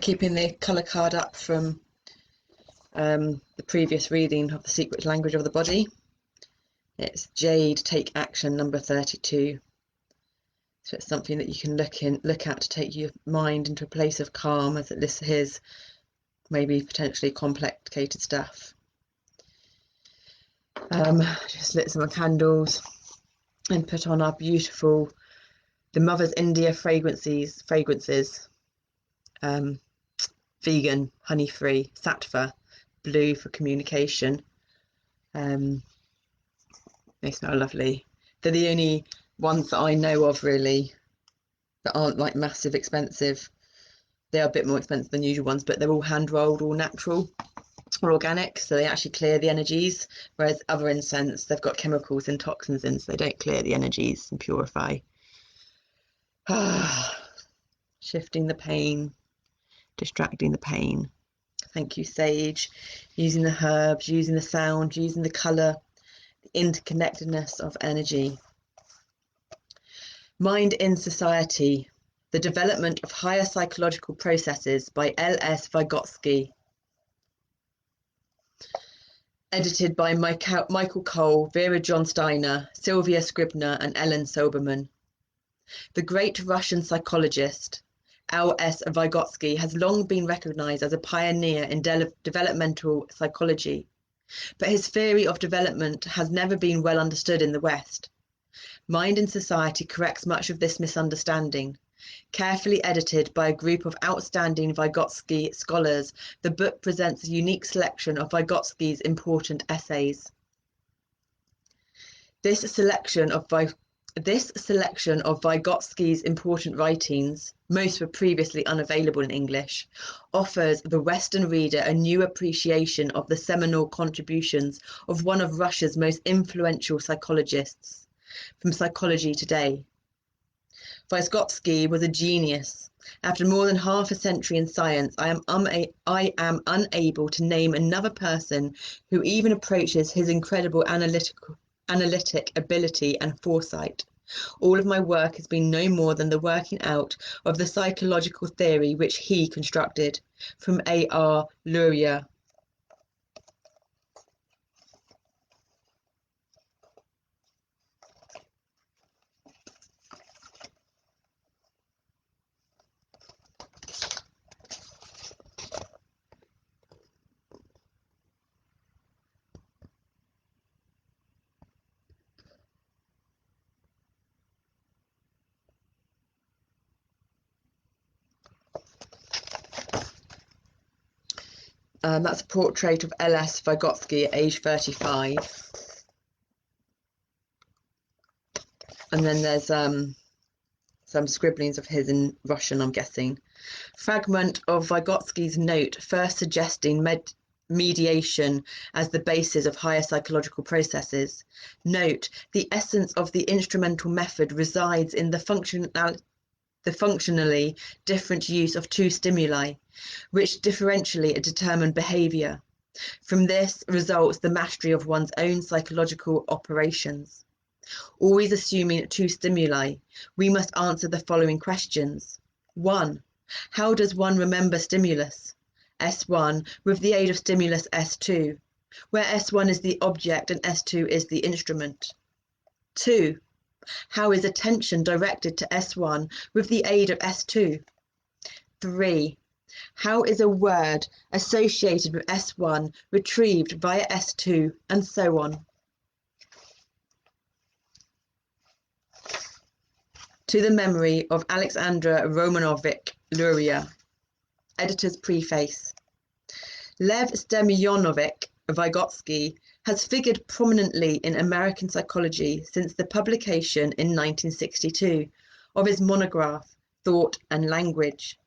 keeping the colour card up from the previous reading of The Secret Language of the Body. It's Jade, Take Action, number 32. So it's something that you can look at to take your mind into a place of calm as it lists his maybe potentially complicated stuff. Just lit some candles and put on our beautiful, the Mother's India fragrances, vegan, honey-free, sattva, blue for communication. They smell lovely. They're the only ones that I know of really that aren't like massive expensive. They are a bit more expensive than usual ones, but they're all hand rolled, all natural or organic, so they actually clear the energies, whereas other incense, they've got chemicals and toxins in, so they don't clear the energies and purify. Shifting the pain, distracting the pain. Thank you, sage. Using the herbs, using the sound, using the colour, the interconnectedness of energy. Mind in Society, The Development of Higher Psychological Processes by L.S. Vygotsky. Edited by Michael Cole, Vera John-Steiner, Sylvia Scribner and Ellen Souberman. The great Russian psychologist L.S. Vygotsky has long been recognized as a pioneer in developmental psychology, but his theory of development has never been well understood in the West. Mind in Society corrects much of this misunderstanding. Carefully edited by a group of outstanding Vygotsky scholars, the book presents a unique selection of Vygotsky's important essays. This selection of Vygotsky's important writings, most were previously unavailable in English, offers the Western reader a new appreciation of the seminal contributions of one of Russia's most influential psychologists from Psychology Today. Vygotsky was a genius. After more than half a century in science, I am unable to name another person who even approaches his incredible analytic ability and foresight. All of my work has been no more than the working out of the psychological theory which he constructed. From A.R. Luria. That's a portrait of L.S. Vygotsky at age 35. And then there's some scribblings of his in Russian, I'm guessing. Fragment of Vygotsky's note first suggesting mediation as the basis of higher psychological processes. Note, the essence of the instrumental method resides in the functionally different use of two stimuli, which differentially determine behaviour. From this results the mastery of one's own psychological operations. Always assuming two stimuli, we must answer the following questions. 1. How does one remember stimulus? S1 with the aid of stimulus S2, where S1 is the object and S2 is the instrument. 2. How is attention directed to S1 with the aid of S2? 3. How is a word associated with S1 retrieved via S2, and so on? To the memory of Alexandra Romanovich Luria. Editor's preface. Lev Semyonovich Vygotsky has figured prominently in American psychology since the publication in 1962 of his monograph, Thought and Language.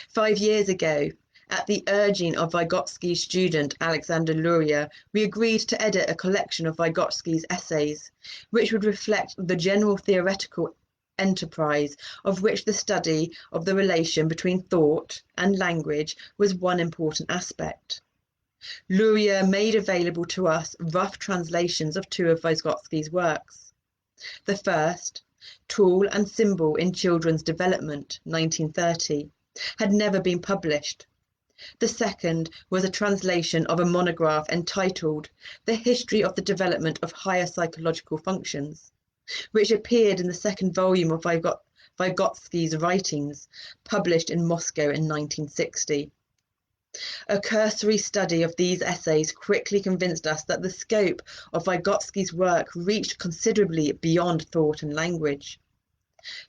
5 years ago, at the urging of Vygotsky's student Alexander Luria, we agreed to edit a collection of Vygotsky's essays, which would reflect the general theoretical enterprise of which the study of the relation between thought and language was one important aspect. Luria made available to us rough translations of 2 of Vygotsky's works. The first, Tool and Symbol in Children's Development, 1930, had never been published. The second was a translation of a monograph entitled The History of the Development of Higher Psychological Functions, which appeared in the second volume of Vygotsky's writings, published in Moscow in 1960. A cursory study of these essays quickly convinced us that the scope of Vygotsky's work reached considerably beyond thought and language.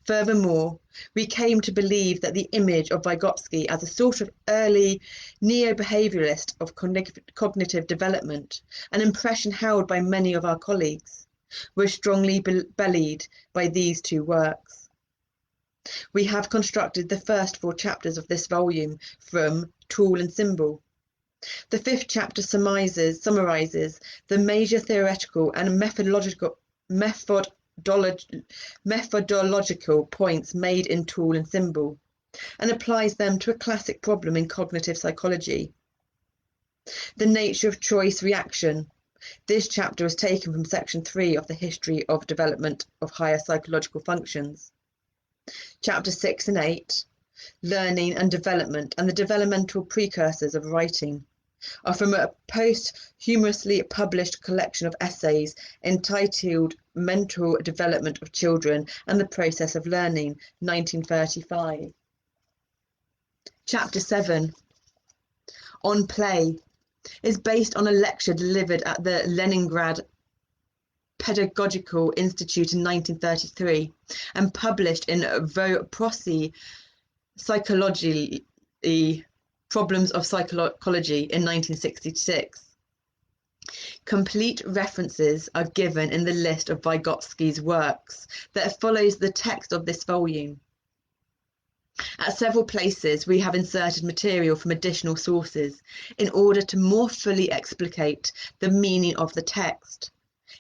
Furthermore, we came to believe that the image of Vygotsky as a sort of early neo-behavioralist of cognitive development, an impression held by many of our colleagues, was strongly belied by these two works. We have constructed the first 4 chapters of this volume from Tool and Symbol. The 5th chapter summarizes the major theoretical and methodological points made in Tool and Symbol, and applies them to a classic problem in cognitive psychology. The nature of choice reaction. This chapter is taken from section 3 of the History of Development of Higher Psychological Functions. Chapter 6 and 8, Learning and Development and the Developmental Precursors of Writing, are from a posthumously published collection of essays entitled Mental Development of Children and the Process of Learning, 1935. Chapter 7, On Play, is based on a lecture delivered at the Leningrad Pedagogical Institute in 1933 and published in Prosy Psychology, Problems of Psychology in 1966. Complete references are given in the list of Vygotsky's works that follows the text of this volume. At several places we have inserted material from additional sources in order to more fully explicate the meaning of the text.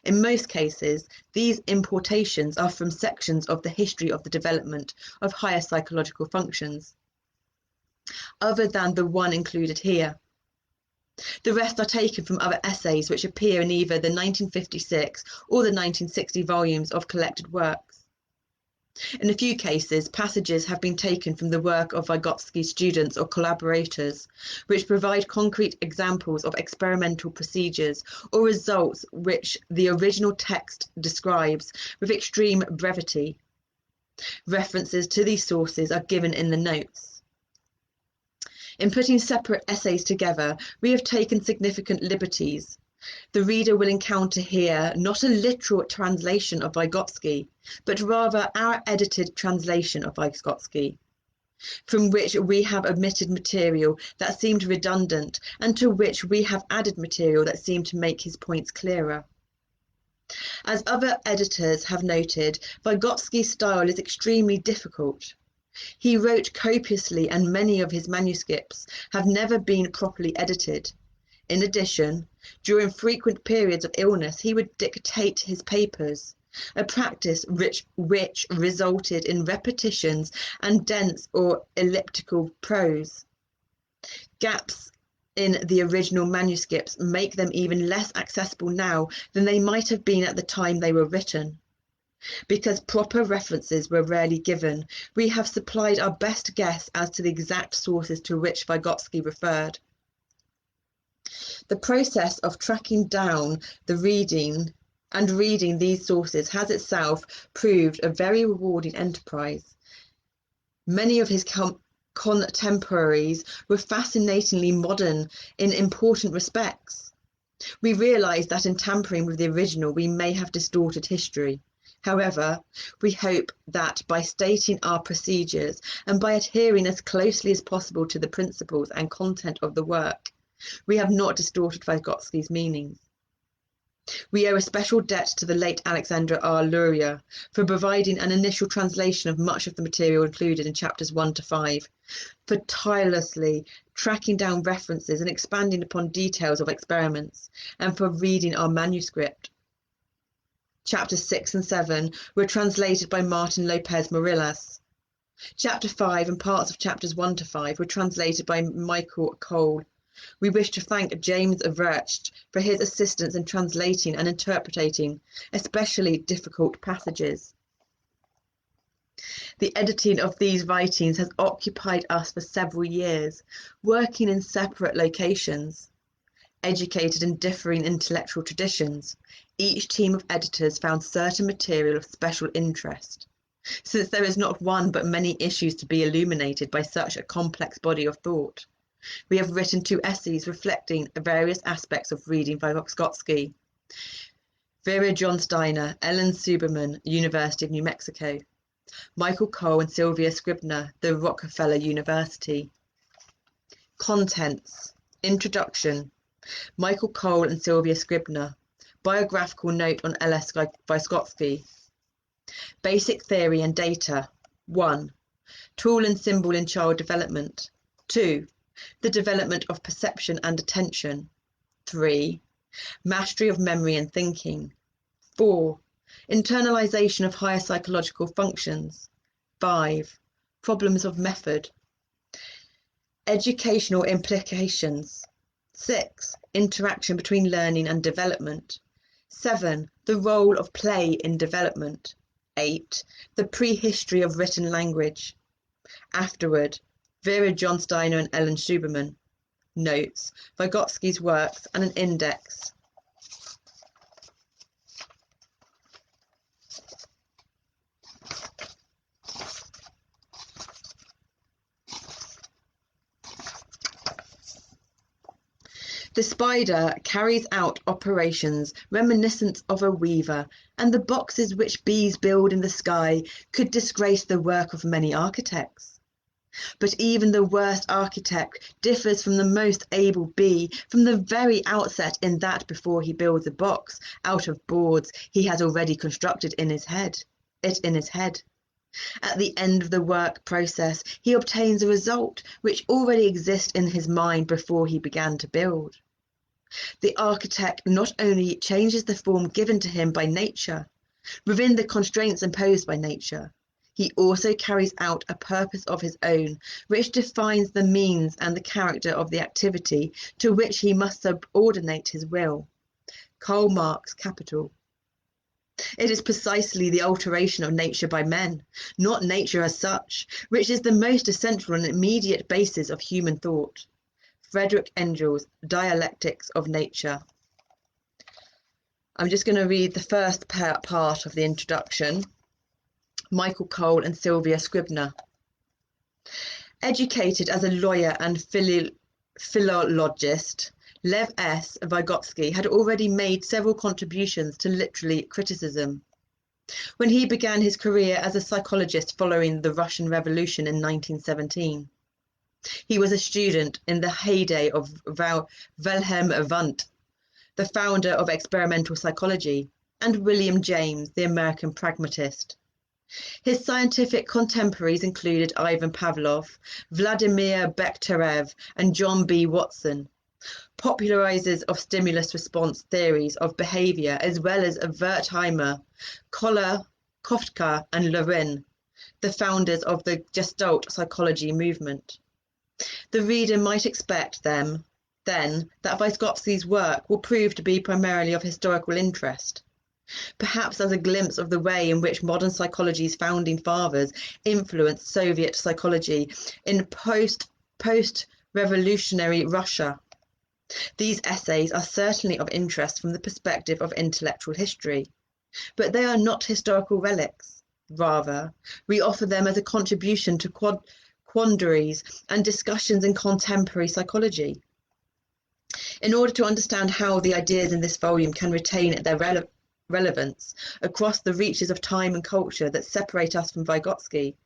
In most cases, these importations are from sections of the History of the Development of Higher Psychological Functions, other than the one included here. The rest are taken from other essays which appear in either the 1956 or the 1960 volumes of collected works. In a few cases, passages have been taken from the work of Vygotsky students or collaborators, which provide concrete examples of experimental procedures or results which the original text describes with extreme brevity. References to these sources are given in the notes. In putting separate essays together, we have taken significant liberties. The reader will encounter here not a literal translation of Vygotsky, but rather our edited translation of Vygotsky, from which we have omitted material that seemed redundant and to which we have added material that seemed to make his points clearer. As other editors have noted, Vygotsky's style is extremely difficult. He wrote copiously and many of his manuscripts have never been properly edited. In addition, during frequent periods of illness, he would dictate his papers, a practice which resulted in repetitions and dense or elliptical prose. Gaps in the original manuscripts make them even less accessible now than they might have been at the time they were written. Because proper references were rarely given, we have supplied our best guess as to the exact sources to which Vygotsky referred. The process of tracking down the reading these sources has itself proved a very rewarding enterprise. Many of his contemporaries were fascinatingly modern in important respects. We realize that in tampering with the original, we may have distorted history. However, we hope that by stating our procedures and by adhering as closely as possible to the principles and content of the work, we have not distorted Vygotsky's meanings. We owe a special debt to the late Alexandra R. Luria for providing an initial translation of much of the material included in chapters 1 to 5, for tirelessly tracking down references and expanding upon details of experiments, and for reading our manuscript. Chapters 6 and 7 were translated by Martin Lopez Morillas. Chapter 5 and parts of chapters 1 to 5 were translated by Michael Cole. We wish to thank James Vercht for his assistance in translating and interpreting especially difficult passages. The editing of these writings has occupied us for several years, working in separate locations. Educated in differing intellectual traditions, each team of editors found certain material of special interest. Since there is not one but many issues to be illuminated by such a complex body of thought, we have written 2 essays reflecting various aspects of reading Vygotsky. Vera John-Steiner, Ellen Souberman, University of New Mexico. Michael Cole and Sylvia Scribner, the Rockefeller University. Contents. Introduction. Michael Cole and Sylvia Scribner. Biographical note on L.S. Vygotsky. Basic theory and data. 1. Tool and symbol in child development. 2. The development of perception and attention. 3. Mastery of memory and thinking. 4. Internalization of higher psychological functions. 5. Problems of method. Educational implications. 6. Interaction between learning and development. 7. The role of play in development. 8. The prehistory of written language. Afterward, Vera John-Steiner and Ellen Souberman. Notes, Vygotsky's works and an index. The spider carries out operations reminiscent of a weaver, and the boxes which bees build in the sky could disgrace the work of many architects. But even the worst architect differs from the most able bee from the very outset in that before he builds a box out of boards he has already constructed in his head. At the end of the work process, he obtains a result which already exists in his mind before he began to build. The architect not only changes the form given to him by nature, within the constraints imposed by nature, he also carries out a purpose of his own, which defines the means and the character of the activity to which he must subordinate his will. Karl Marx, Capital. It is precisely the alteration of nature by men, not nature as such, which is the most essential and immediate basis of human thought. Friedrich Engels, Dialectics of Nature. I'm just going to read the first part of the introduction. Michael Cole and Sylvia Scribner. Educated as a lawyer and philologist, Lev S. Vygotsky had already made several contributions to literary criticism. When he began his career as a psychologist following the Russian Revolution in 1917, he was a student in the heyday of Wilhelm Wundt, the founder of experimental psychology, and William James, the American pragmatist. His scientific contemporaries included Ivan Pavlov, Vladimir Bekhterev, and John B. Watson, popularizers of stimulus-response theories of behavior, as well as Wertheimer, Koller, Kofka, and Lorin, the founders of the Gestalt psychology movement. The reader might expect then that Vygotsky's work will prove to be primarily of historical interest, perhaps as a glimpse of the way in which modern psychology's founding fathers influenced Soviet psychology in post-revolutionary Russia. These essays are certainly of interest from the perspective of intellectual history, but they are not historical relics. Rather, we offer them as a contribution to quandaries and discussions in contemporary psychology. In order to understand how the ideas in this volume can retain their relevance across the reaches of time and culture that separate us from Vygotsky,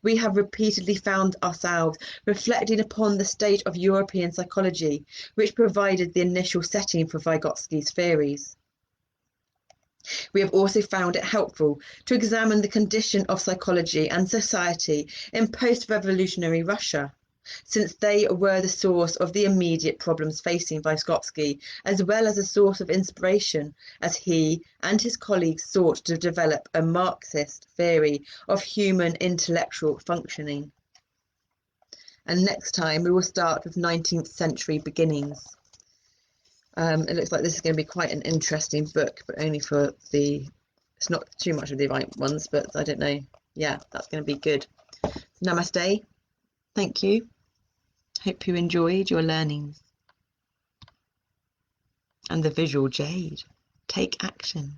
we have repeatedly found ourselves reflecting upon the state of European psychology, which provided the initial setting for Vygotsky's theories. We have also found it helpful to examine the condition of psychology and society in post-revolutionary Russia, since they were the source of the immediate problems facing Vygotsky, as well as a source of inspiration as he and his colleagues sought to develop a Marxist theory of human intellectual functioning. And next time we will start with 19th century beginnings. It looks like this is going to be quite an interesting book, but only for it's not too much of the right ones, but I don't know. Yeah, that's going to be good. Namaste. Thank you. Hope you enjoyed your learnings. And the visual jade. Take action.